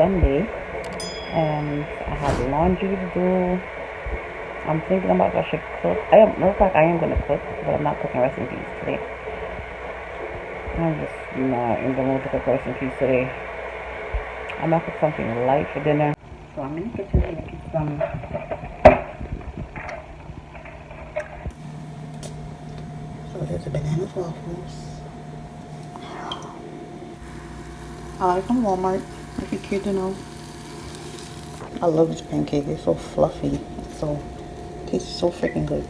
Sunday, and I have laundry to do. I'm thinking about if I should cook. Matter of fact, I am gonna cook, but I'm not cooking rice and peas today. I'm just not in the mood to cook rice and peas today. I'm gonna cook something light for dinner. So I'm in the kitchen making some. So there's the banana waffles. I like from Walmart, if you care to know. I love this pancake. It's so fluffy. It tastes so freaking good.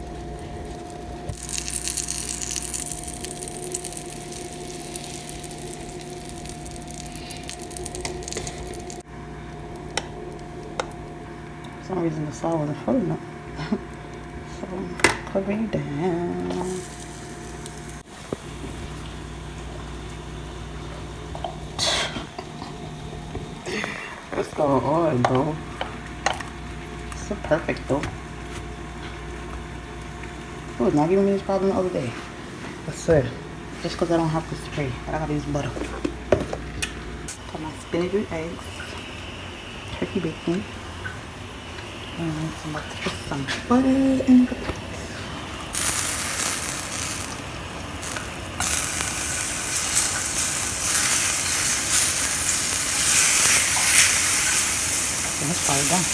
For some reason the salt wasn't full enough. So cover it down. What's going on, bro? It's so perfect, though. It was not giving me this problem the other day. I swear. Just because I don't have to spray. But I gotta use butter. Got my spinach with eggs. Turkey bacon. And some butter in the pot. That's probably done.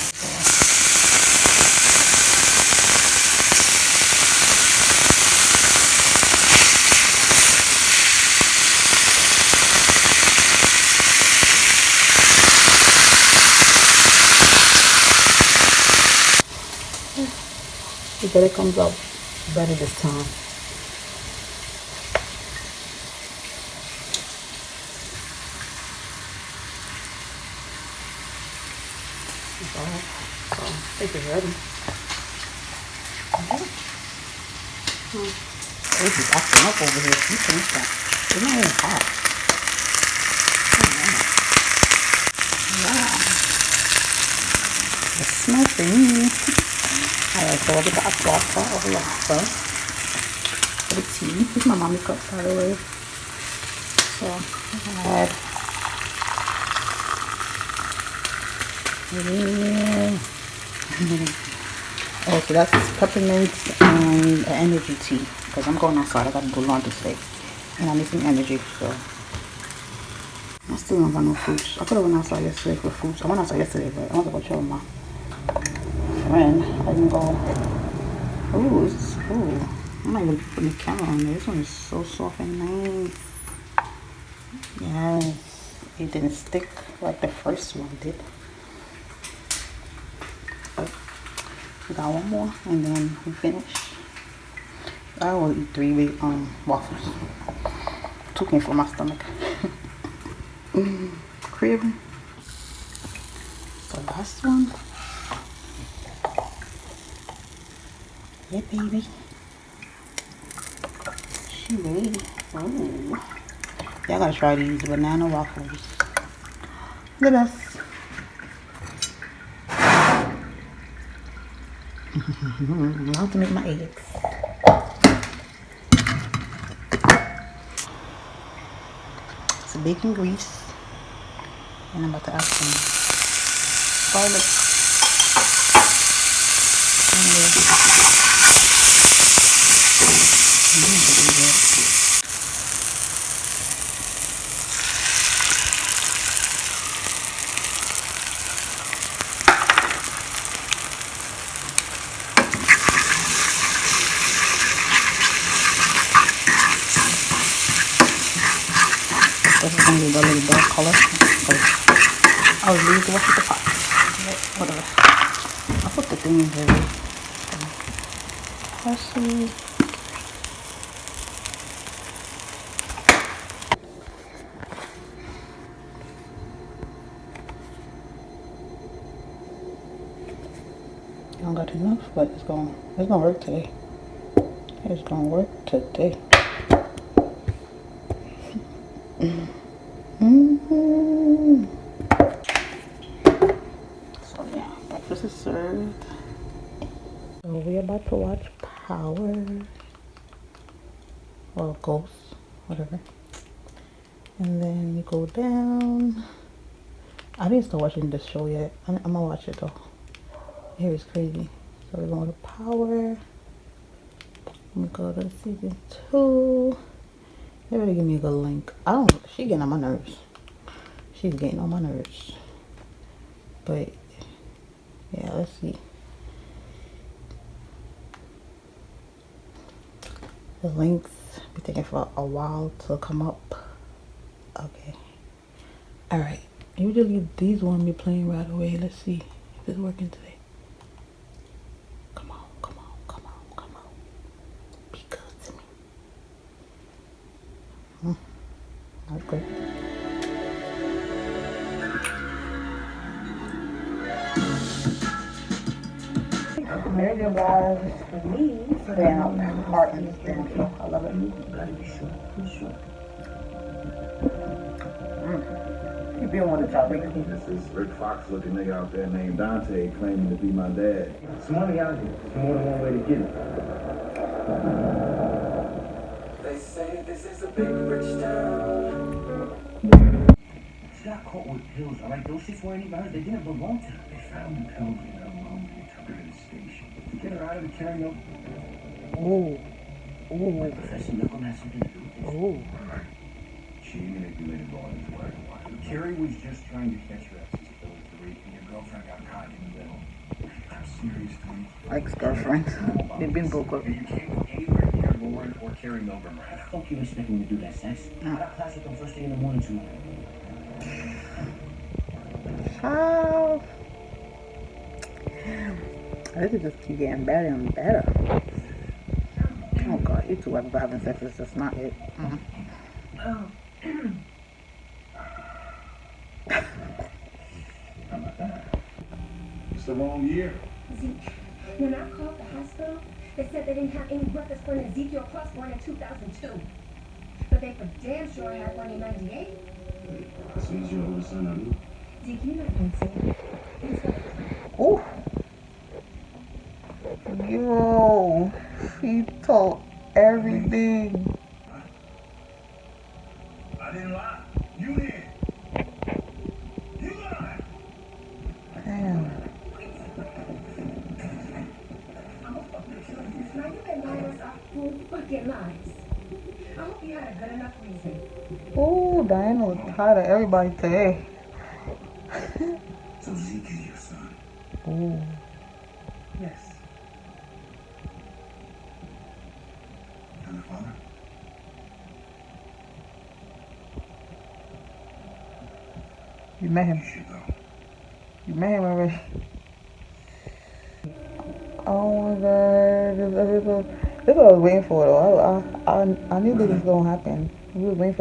It better comes out better this time. That's all. So I think it's ready. Okay. This is acting up over here. You finished that. It's not even hot. Wow. It smells for me. Alright, so I'll get the hot water of the water for the tea. This is my mommy's cup, by the way. So, add. Oh, so that's peppermint and energy tea. Because I'm going outside, I gotta do laundry today. And I need some energy, so. I still don't got no fruits. I could have went outside yesterday for fruits. I went outside yesterday, but I want to go chill with my friend. I didn't go. Ooh, I'm not even putting the camera on there. This one is so soft and nice. Yes, it didn't stick like the first one did. But we got one more, and then we finish. I will eat 3 waffles. 2 came from my stomach. Crib. So last one. Yeah, baby. She ready. Oh. Yeah, I gotta try these banana waffles. The best. I have to make my eggs. Some bacon grease. And I'm about to add some garlic. This is going to be a little dark color. I'll leave the wash with the pot. Whatever. I'll put the thing in there. Parsley. I don't got enough, but it's gonna work today. It's gonna work today. So yeah, breakfast is served. So we're about to watch Power or Ghost, whatever. And then you go down I didn't start watching this show yet. I'm gonna watch it though. Here is crazy. So we're going to power. I'm gonna go to season 2. They better give me a good link. I don't. She getting on my nerves. She's getting on my nerves. But yeah, let's see. The links be taking for a while to come up. Okay. All right. Usually these won't be playing right away. Let's see if it's working today. Come on, come on, come on, come on. Be good to me. Okay. Very good, guys. For me, staying out heart and stand for. I love it. You been with the topic. This is Rick Fox looking nigga out there named Dante claiming to be my dad. It's money out here. There's more than one way to get it. They say this is a big rich town. She got caught with pills, alright? Those shits weren't even hers. They didn't belong to her. They found the pills in her room and they took her to the station. To get her out of the carry-out. Ooh. Ooh. Professor Milgram has something to do with this. Ooh. She manipulated Lauren's black and white. Carrie was just trying to catch her ex's ability to read, and your girlfriend got caught in the middle. I'm serious, dude. Ex-girlfriends. They've been broke up. You can't go anywhere near Lauren or Carrie Milgram right now. How the fuck you expect me to do that, Sex? I got class with them first thing in the morning tomorrow. How? This is just keep getting better and better. Oh God, you two ever having sex is just not it. It's the wrong year. Zeke, when I called the hospital, they said they didn't have any records for an Ezekiel Cross born in 2002. But they for damn sure had one in 98. So he's your older son, I knew. Zeke, you're not insane. Oh. Yo, he told everything. I didn't lie. You did. You lied. Damn. I'm a fucking killer. Now you've been lying us our full fucking lives. I hope you had a good enough reason. Oh, Diana was tired of everybody today. So Zeke is your son. Oh. Yes. And the father? You met him. You should go. You met him already. Oh my God. This is what I was waiting for though. I knew this was gonna happen. We was waiting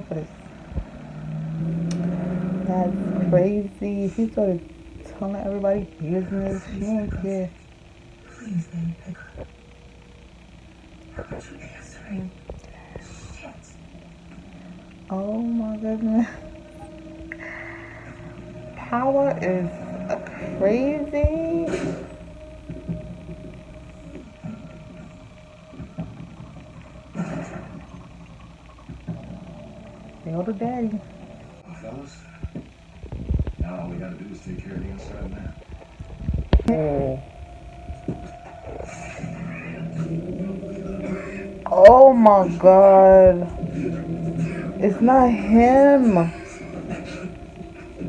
for this. That's crazy. He started telling everybody business. She ain't care. Please, baby, pick up. How about you answering? Shit. Oh my goodness. Power is crazy. Say hello to daddy. Well, fellas, now all we gotta do is take care of the inside man. Oh my God. It's not him.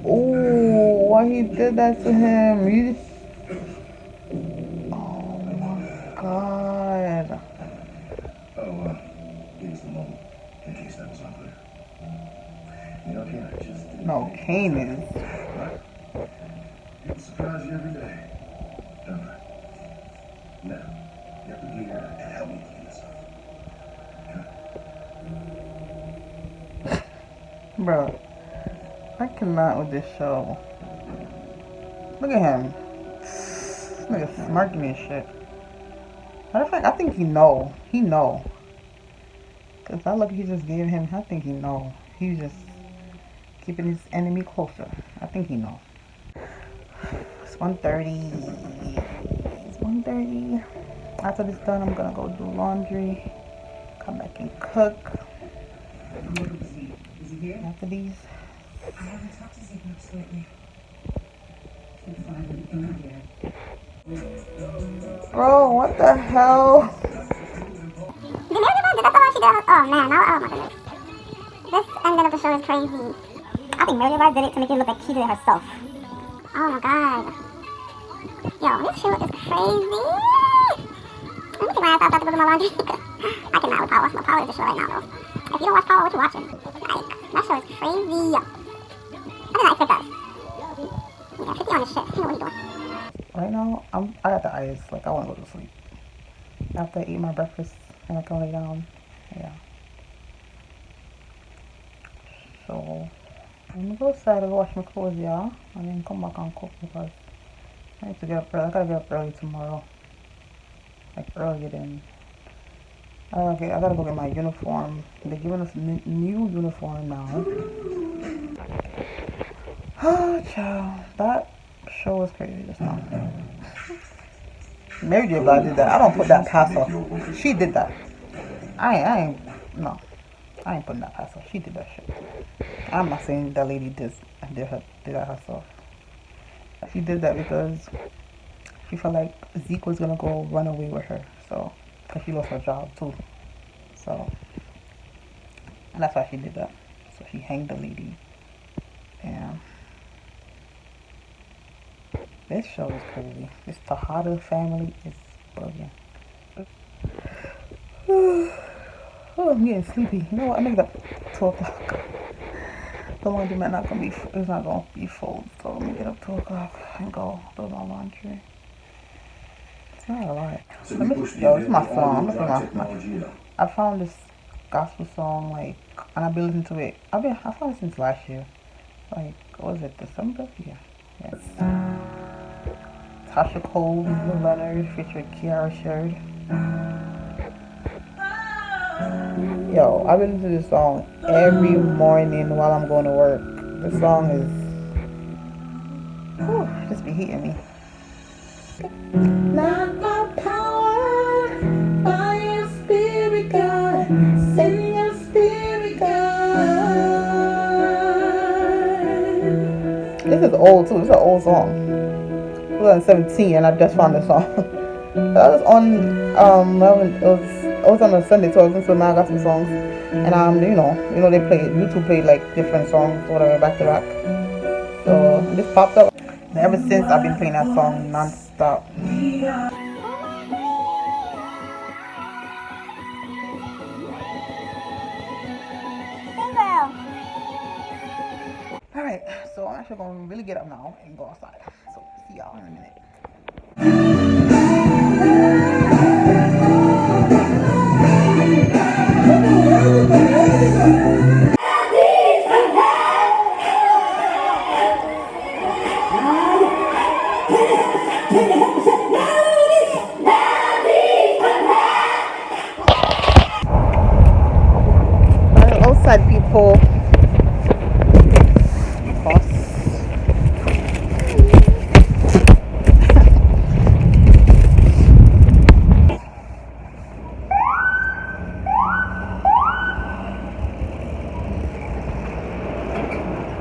Oh, why he did that to him? Oh my God. Oh, give us the moment in case that was unclear. You know, Ken, I just didn't No, think- Kane is. Right? People surprise you every day, don't they? Now, you have to be here and help me clean this up. Okay? Bro, I cannot with this show. Look at him. This nigga smirking and shit. Matter of fact, I think he know. He know. Cause I look, he just gave him. I think he know. He's just keeping his enemy closer. I think he know. It's 1:30. It's 1:30. After this done, I'm gonna go do laundry. Come back and cook. Is he here? After these I haven't talked to Zeke much lately. Since I haven't been here. Bro, what the hell? Did Mary J. Blige, that's all she did? Oh man, oh my goodness. This ending of the show is crazy. I think Mary J. Blige did it to make it look like she did it herself. Oh my god. Yo, this show is crazy. Let me take my ass outside to go do my laundry. I cannot with Power. No, Power is the show right now, though. If you don't watch Power, what you watching? Like, that show is crazy. I did not expect that. Yeah, 50 on this shit. I know what he's doing. Right now, I got the eyes. Like, I want to go to sleep. After I eat my breakfast and I can lay down. Yeah. So, I'm gonna go outside and wash my clothes, y'all. And then come back and cook because I need to get up early. I gotta get up early tomorrow. Like, earlier than. I gotta go get my uniform. They're giving us new uniform now. Oh, child. That show was crazy just now. Mary J. Blige did that. I don't put that past her. She did that. I ain't putting that past her. She did that shit. I'm not saying that lady did that herself. She did that because she felt like Zeke was gonna go run away with her. So, because she lost her job too. So, and that's why she did that. So she hanged the lady. Damn. This show is crazy. This Tejada family is brilliant. Oh, I'm getting sleepy. You know what? I make that 2 o'clock. The laundry might not gonna be. It's not gonna be full. So let me get up 2 o'clock and go do my laundry. It's not alright. Yo, it's my song. I found this gospel song like, and I've been listening to it. I found it since last year. Like, what was it? December? Yeah. Yes. Tasha Cole, Leonard, featuring Kiara Sherd. Yo, I've been listening to this song every morning while I'm going to work. This song is, just be hitting me. Not by power, by your spirit, God. Send your spirit, God. This is old too. This is an old song. 2017, and I just found this song. I was on it was on a Sunday, so I was listening to my gospel songs, and you know they play YouTube played like different songs, whatever, back to back. So this popped up, and ever since I've been playing that song non-stop. All right, so I'm actually gonna really get up now and go outside. So see y'all in a minute. Outside people.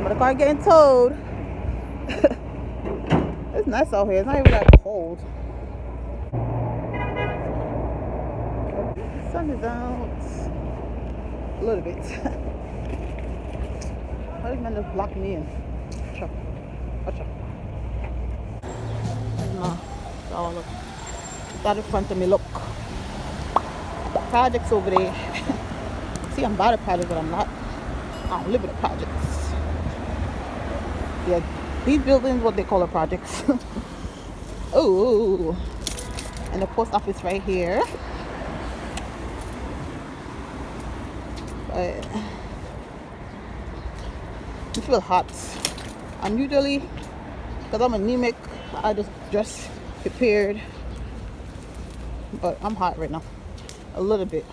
But the car getting towed. It's nice out here. It's not even that cold. The sun is out a little bit. How did man just block me in? Watch out. Oh, look. That in front of me, look. Projects over there. See, I'm by the project, but I'm not. I don't live in the projects. Yeah, these buildings, what they call the projects. Oh, and the post office right here. But I feel hot. And usually, because I'm anemic, I just dress prepared. But I'm hot right now, a little bit.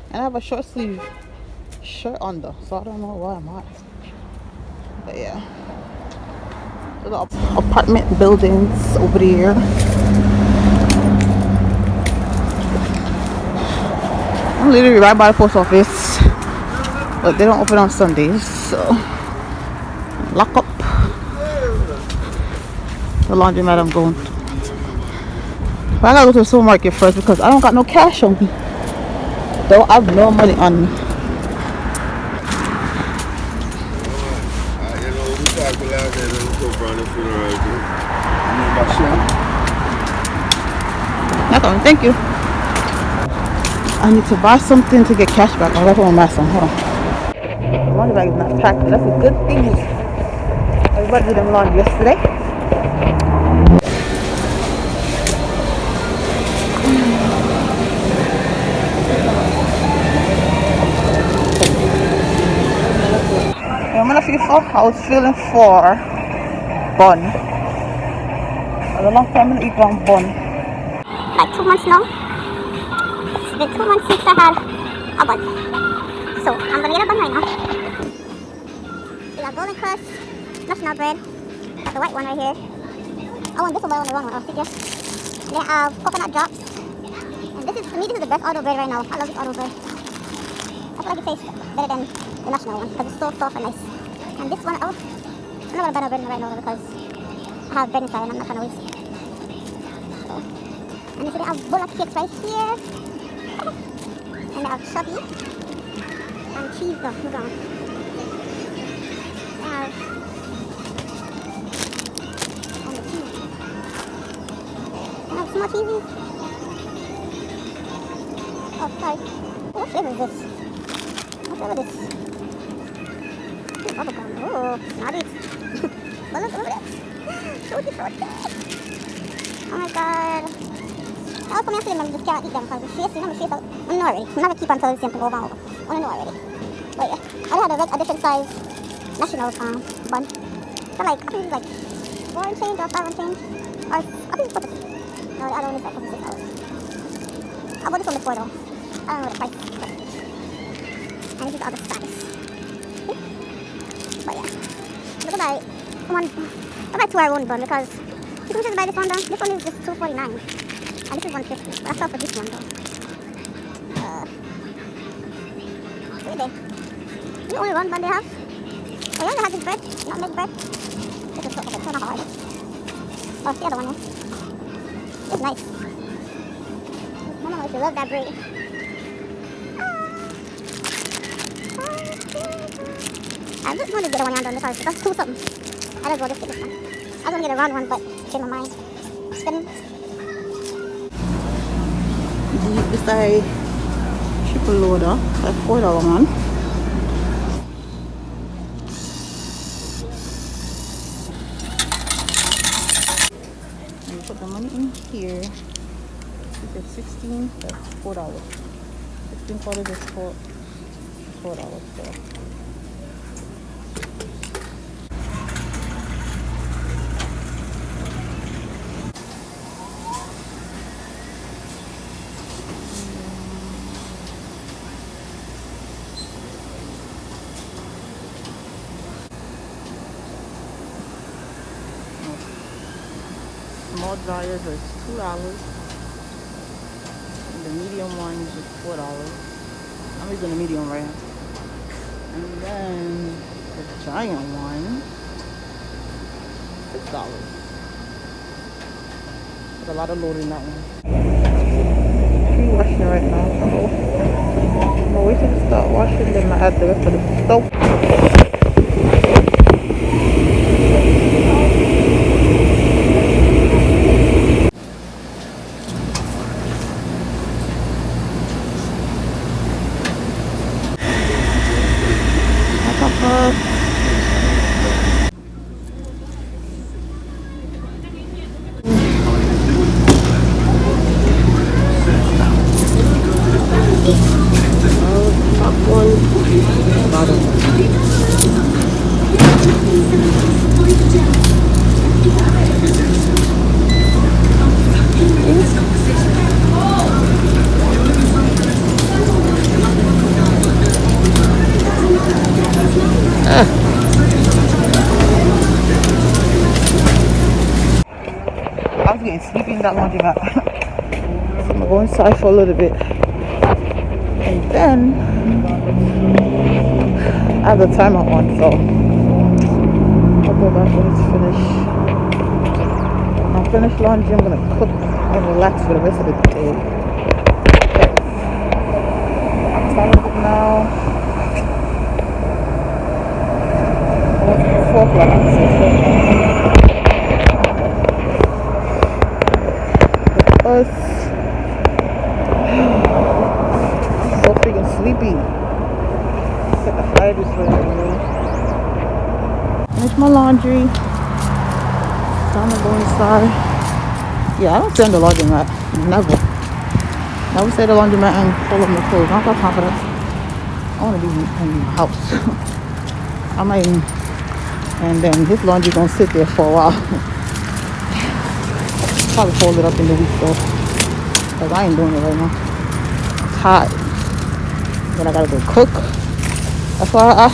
And I have a short sleeve shirt on though, so I don't know why I'm hot. But yeah, so the apartment buildings over there. I'm literally right by the post office. but they don't open on Sundays, so lock up the laundromat I'm going to. But I gotta go to the supermarket first because I don't got no cash on me. Don't have no money on me. No problem, thank you. I need to buy something to get cash back. I'll go buy some. Hold on. The laundry bag is not packed, but that's a good thing. Everybody did them laundry yesterday. I was feeling for bun. For a long time I didn't eat one bun. Like 2 months now. It's been 2 months since I had a bun. So I'm gonna get a bun right now. We got golden crust, national bread. Got the white one right here. I want this one, but I want the wrong one. I'll figure. And then I have coconut drops. And this is, to me, this is the best auto bread right now. I love this auto bread. I feel like it tastes better than the national one because it's so soft and nice. And this one, I'm not gonna buy no bread right now because I have bread inside and I'm not trying to waste it. So, and then I have a bowl of cakes right here. And I have chubby and cheese though. Hold on. I have and the cheese. And I have some more cheesies. Oh, sorry. Oh, what flavor is this? What flavor is this? Bubblegum. Oh, not it. But look at it. So different. Oh my god. I also mentioned them, I just can't eat them because the shape, I know already. I'm not gonna keep until the same thing over and over. I wanna know already. But yeah, I had a red edition size national bun. So like, I think it's like 4 and change or 5 and change. Or I think it's 46. No, the other one is like $46. I bought this one before though. I don't know the price. And this is all the size. But yeah, look at buy one. I buy 2 I won't bun because you can just buy this one though. This one is just $2.49 and this is $1.50. But I fell for this one though. Really? The only one bun they have. Oh, you only have this bread, not milk bread. This is so okay, so not hard. Oh, it's the other one, yeah. It's nice. Mama used to love that bread. I just want to get a one round one because that's 2 something. I don't go just get this one. I was going to get a round one, but changed my mind. Spinning. This is a triple loader, a $4 one. And you put the money in here. You get 16, that's $4. 16 quarters is $4. So. Small dryers is $2. And the medium one is just $4. I'm using the medium right now. And then the giant one, $6. There's a lot of load in that one. Pre-washing right now. I'm gonna wait till to start washing, then I add the rest of the soap. I was getting sleepy in that laundromat. So I'm gonna go inside for a little bit. And then have the timer on, so I'll go back when it's finished. When I finish laundry, I'm gonna cook and relax for the rest of the day. What time is it now? 4 o'clock. Us. So freaking sleepy. Set the fire this way. Finish my laundry. Time to go inside. Yeah, I don't stay in the laundromat. Never. Never stay in the laundromat and pull up my clothes. I don't got time for that. I want to be in the house. I might, and then this laundry gonna sit there for a while. Probably fold it up in the week though, because I ain't doing it right now. It's hot. Then I gotta go cook. That's why I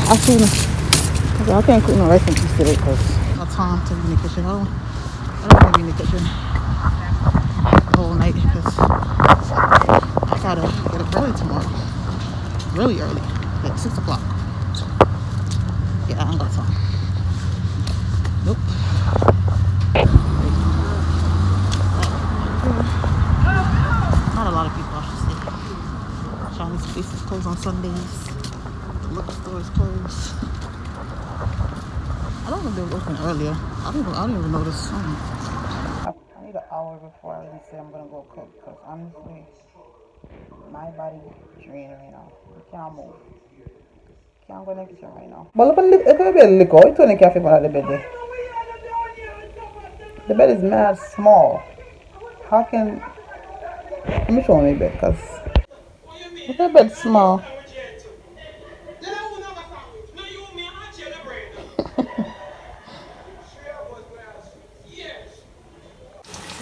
can't cook no rice and peas today because I got time to be in the kitchen. I don't want to be in the kitchen the whole night because I gotta get up early tomorrow. Really early, like 6 o'clock. Yeah, I don't got time. Nope. Not a lot of people, I should say. Chinese places closed on Sundays. The liquor store is closed. I don't know if they were open earlier. I didn't even notice. I need an hour before I really say I'm gonna go cook because honestly, my body drained right now. I can't move. Can't go next year right now. But look at the bed, liquor. It's only cafe for the bed there. The bed is mad small. How can... Let me show my bed, because... Look at the bed small.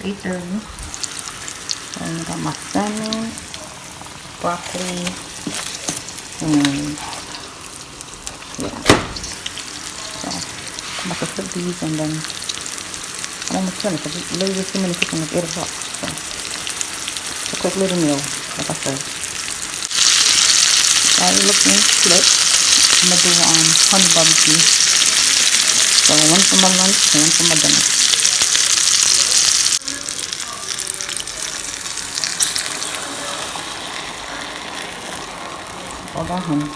8:30. And I got my salmon, broccoli, and... yeah. So, I'm about to cook these and then... I'm almost finished. It's literally 2 minutes cooking at 8 o'clock. So, a quick little meal, like I said. Alright, looking lit. I'm gonna do honey barbecue. So one for my lunch and one for my dinner. All that honey.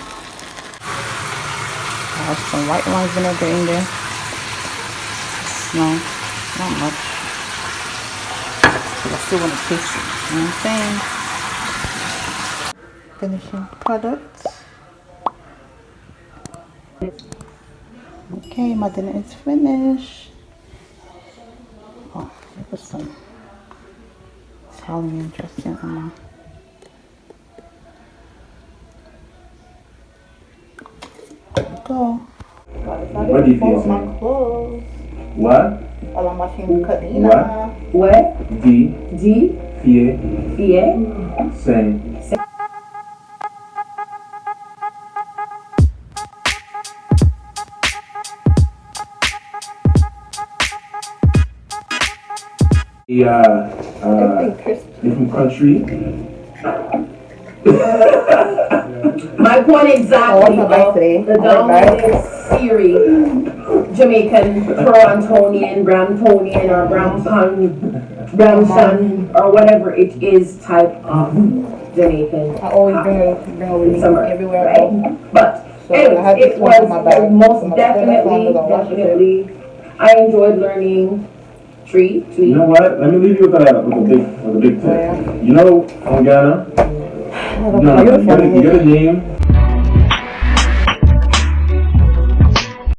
I have some white wine vinegar in there. No, not much. Because I still want to taste it. You know what I'm saying? Finishing products. Okay, my dinner is finished. Oh, there was some Italian dressing on my... There we go. What do you think? My clothes. What? While I'm watching Kadina. What? D. Fie. Same. Different country. My point exactly. The dominant Siri, Jamaican, Torontonian, Bramptonian, or Brampton, or whatever it is type of Jamaican. I always bring it with me everywhere I go. But So anyways, it was most definitely, I enjoyed learning treat. You know what? Let me leave you with a big tip. You know, from Ghana, you got a name.